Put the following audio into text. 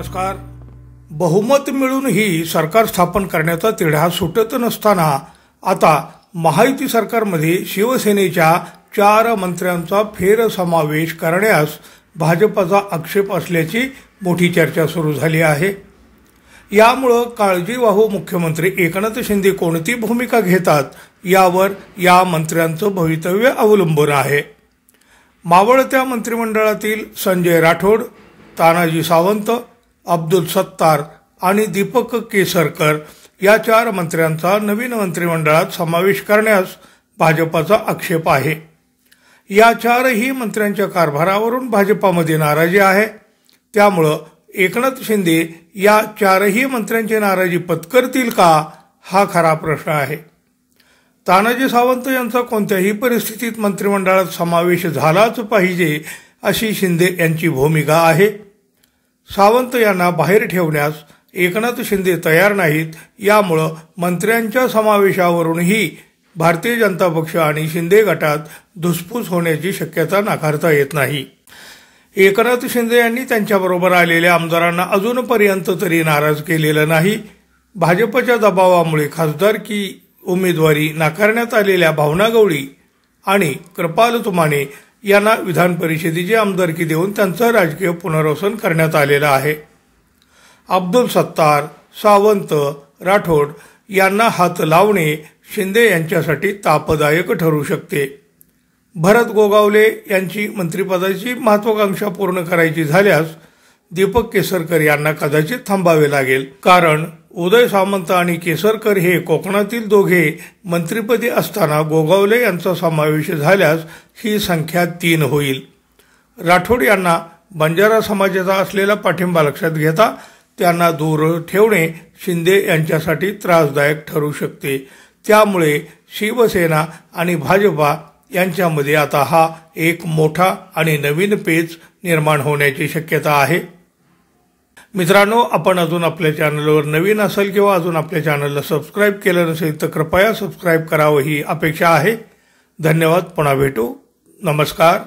नमस्कार। बहुमत मिळूनही सरकार स्थापन करण्याचा तिढा सुटत नसताना आता महायुती सरकारमध्ये शिवसेनेच्या 4 मंत्र्यांचा फेरसमावेश करण्यास भाजपचा आक्षेप असल्याची मोठी चर्चा सुरू झाली आहे। यामुळे काळजीवाहू मुख्यमंत्री एकनाथ शिंदे कोणती भूमिका घेतात यावर या मंत्र्यांचं भवितव्य अवलंबून आहे। मावळत्या मंत्रिमंडळातील संजय राठोड, तानाजी सावंत, अब्दुल सत्तार आणि दीपक केसरकर या 4 मंत्र्यांचा नवीन मंत्रिमंडळात समावेश करण्यास भाजपचा आक्षेप आहे। या 4ही मंत्र्यांच्या कारभारावरून भाजपमध्ये नाराजी आहे। त्यामुळे एकनाथ शिंदे या 4ही मंत्र्यांची नाराजी पत्करतील का हा खरा प्रश्न आहे। तानाजी सावंत यांचा कोणत्याही परिस्थितीत मंत्रिमंडळात समावेश झालाच पाहिजे अशी शिंदे यांची भूमिका आहे। सावंत यांना बाहेर ठेवण्यास एकनाथ शिंदे तयार नाहीत। यामुळे मंत्र्यांच्या समावेशावरूनही भारतीय जनता पक्ष आणि शिंदे गटात धुसफूस होण्याची शक्यता नाकारता येत नाही। एकनाथ शिंदे यांनी त्यांच्याबरोबर आलेल्या आमदारांना अजूनपर्यंत तरी नाराज केलेलं नाही। भाजपच्या दबावामुळे खासदारकी उमेदवारी नाकारण्यात आलेल्या भावना गवळी आणि कृपाल तुमाने यांना विधान परिषदेची आमदारकी देऊन त्यांचं राजकीय पुनर्वसन करण्यात आलेलं आहे। अब्दुल सत्तार, सावंत, राठोड यांना हात लावणे शिंदे यांच्यासाठी तापदायक ठरू शकते। भरत गोगावले यांची मंत्रिपदाची महत्वाकांक्षा पूर्ण करायची झाल्यास दीपक केसरकर यांना कदाचित थांबावे लागेल, कारण उदय सामंत आणि केसरकर हे कोकणातील दोघे मंत्रिपदी असताना गोगावले यांचा समावेश झाल्यास ही संख्या 3 होईल। राठोड यांना बंजारा समाजाचा असलेला पाठिंबा लक्षात घेता त्यांना दूर ठेवणे शिंदे यांच्यासाठी त्रासदायक ठरू शकते। त्यामुळे शिवसेना आणि भाजपा यांच्यामध्ये आता हा एक मोठा आणि नवीन पेच निर्माण होण्याची शक्यता आहे। मित्रांनो, आपण अजून आपल्या चॅनलवर नवीन असाल किंवा अजून आपल्या चॅनलला सबस्क्राईब केलं नसेल तर कृपया सबस्क्राईब करावं ही अपेक्षा आहे। धन्यवाद। पुन्हा भेटू। नमस्कार।